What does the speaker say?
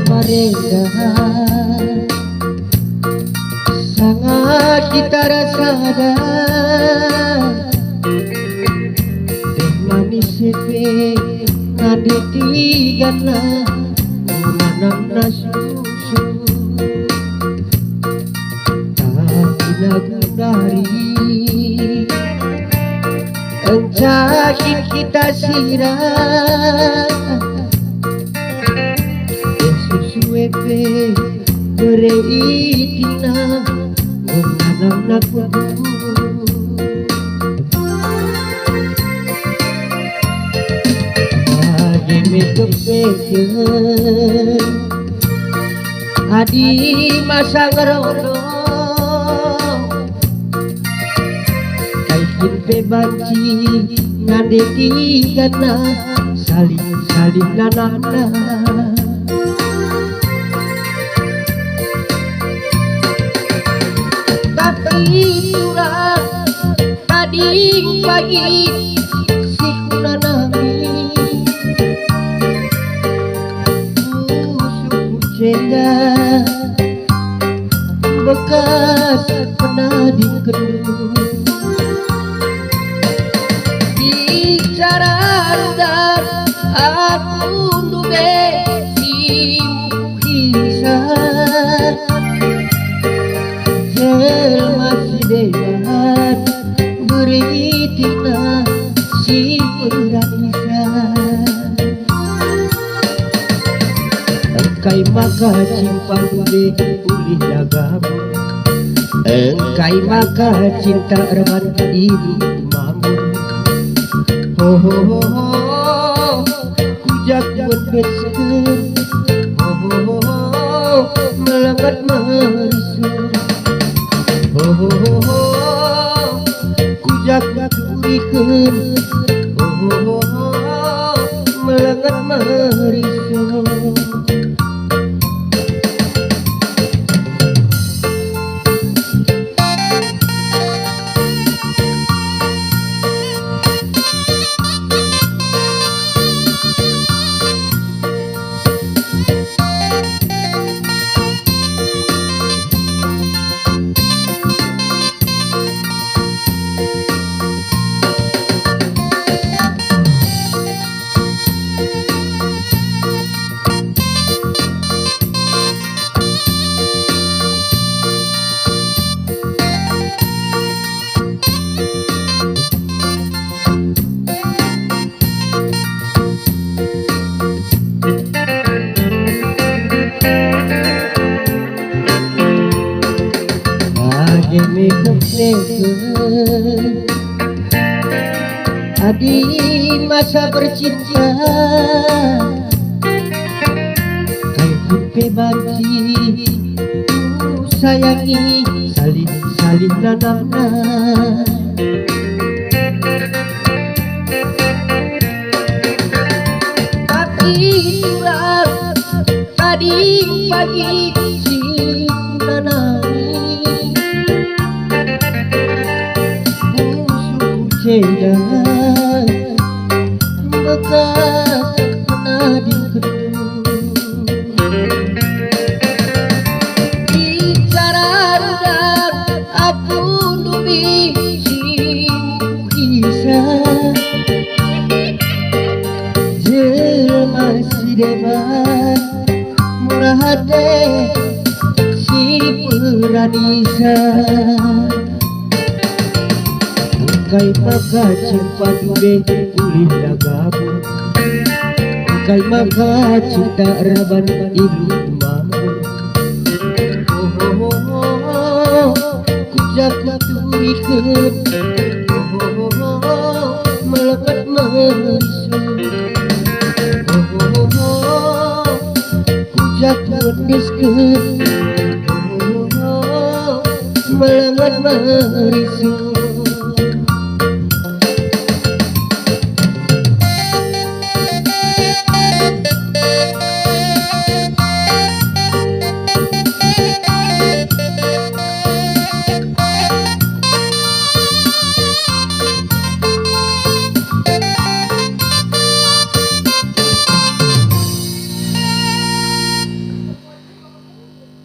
Marenggah sangat kita rasakan teh manis sepe ngade tigana ulanang susu tapi lagu dari encakin kita sirah susuepe bereitina menganang naku ageme kepeken adi masa ngerono kaikin pe banci ngade tigana saling nanana itulah tadi pagi si kunanami suku cenda bekas pernah dikenal bicara dan aku nube si kisah masih dewan beritina si peranisa engkai maka cinta boleh pulih dagamu engkai maka cinta reman ibu mamu ho ho ho ho kujak berbesar ho ho ho ho melangkat merisau oh oh oh oh kujak kurikeun oh oh oh melengat merisau ageme kepeken adi masa bercinta kaikin pe banci sayangi saling nanana tapi itulah tadi pagi si kunanami cenda bekas pernah dikenal bicara dan aku nubi si kisah jelma si debat murah hati si peranisa engkai maka cinta dube pulih dagamu engkai maka cinta raban ibu mamu oh oh oh oh pikeun melekat merisu hujat pedeskeun melekat merisu